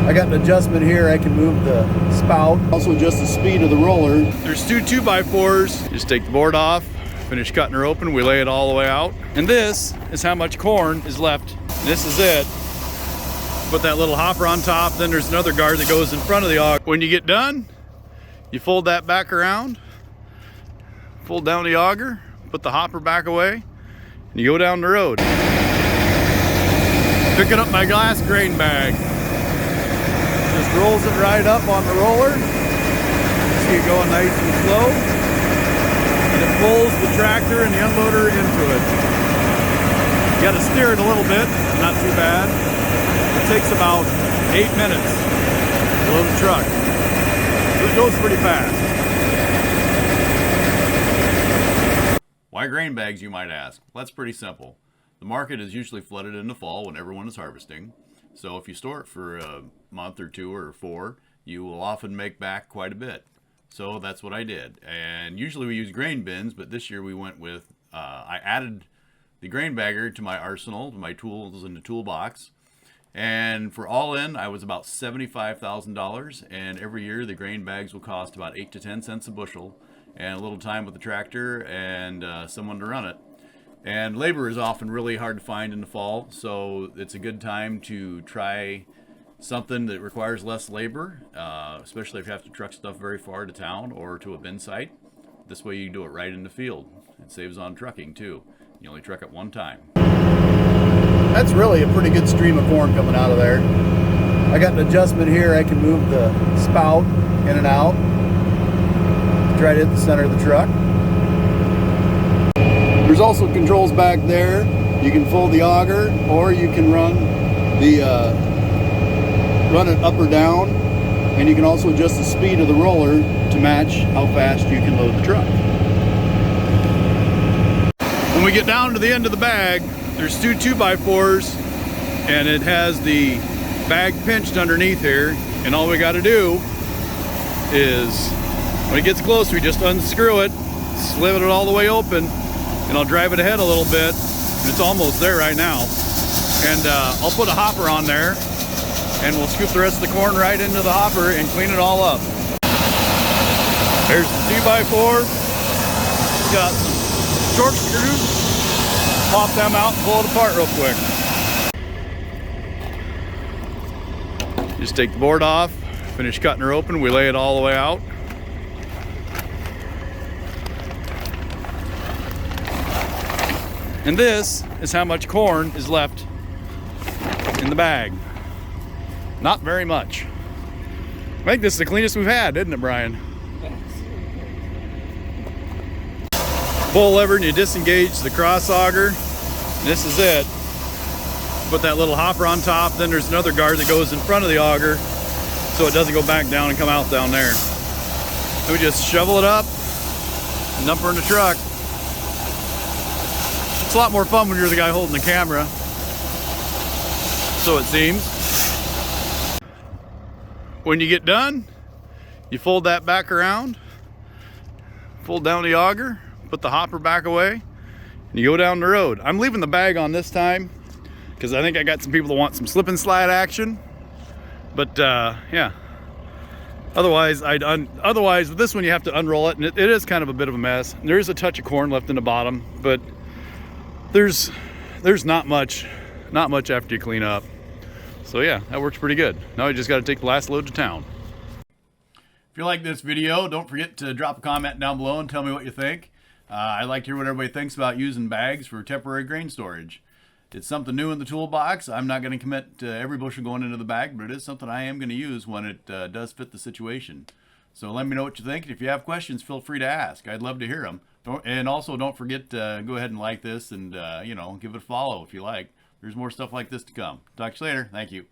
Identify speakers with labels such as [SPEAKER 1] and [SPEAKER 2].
[SPEAKER 1] I got an adjustment here. I can move the spout, also adjust the speed of the roller.
[SPEAKER 2] There's two 2x4s. Just take the board off, finish cutting her open, we lay it all the way out. And this is how much corn is left. This is it. Put that little hopper on top, then there's another guard that goes in front of the auger. When you get done, you fold that back around, fold down the auger, put the hopper back away, and you go down the road. Picking up my glass grain bag. Just rolls it right up on the roller. See it going nice and slow. And it pulls the tractor and the unloader into it. You gotta steer it a little bit, not too bad. It takes about 8 minutes to load the truck. So it goes pretty fast. Why grain bags, you might ask? Well, that's pretty simple. The market is usually flooded in the fall when everyone is harvesting. So if you store it for a month or 2 or 4, you will often make back quite a bit. So that's what I did. And usually we use grain bins, but this year we went with, I added the grain bagger to my arsenal, to my tools in the toolbox. And for all in, I was about $75,000. And every year the grain bags will cost about 8 to 10 cents a bushel, and a little time with the tractor and someone to run it. And labor is often really hard to find in the fall, so it's a good time to try something that requires less labor, especially if you have to truck stuff very far to town or to a bin site. This way you can do it right in the field. It saves on trucking too. You only truck it one time.
[SPEAKER 1] That's really a pretty good stream of corn coming out of there. I got an adjustment here. I can move the spout in and out. Try to hit the center of the truck. There's also controls back there. You can fold the auger, or you can run it up or down, and you can also adjust the speed of the roller to match how fast you can load the truck.
[SPEAKER 2] When we get down to the end of the bag, there's two 2x4s, and it has the bag pinched underneath here, and all we got to do is, when it gets close, we just unscrew it, slip it all the way open, and I'll drive it ahead a little bit. And it's almost there right now. And I'll put a hopper on there, and we'll scoop the rest of the corn right into the hopper and clean it all up. There's the 2x4. It's got some short screws. Pop them out and pull it apart real quick. Just take the board off, finish cutting her open, we lay it all the way out. And this is how much corn is left in the bag. Not very much. I think this is the cleanest we've had, isn't it, Brian? Pull lever and you disengage the cross auger. This is it. Put that little hopper on top, then there's another guard that goes in front of the auger so it doesn't go back down and come out down there. Then we just shovel it up and dump her in the truck. It's a lot more fun when you're the guy holding the camera, so it seems. When you get done, you fold that back around, fold down the auger, put the hopper back away, and you go down the road. I'm leaving the bag on this time because I think I got some people that want some slip and slide action. But yeah, otherwise with this one you have to unroll it, and it is kind of a bit of a mess. There is a touch of corn left in the bottom, but there's not much after you clean up. So yeah, that works pretty good. Now you just got to take the last load to town. If you like this video, don't forget to drop a comment down below and tell me what you think. I'd like to hear what everybody thinks about using bags for temporary grain storage. It's something new in the toolbox. I'm not going to commit to every bushel going into the bag, but it is something I am going to use when it does fit the situation. So let me know what you think. And if you have questions, feel free to ask. I'd love to hear them. And also don't forget to go ahead and like this and, give it a follow if you like. There's more stuff like this to come. Talk to you later. Thank you.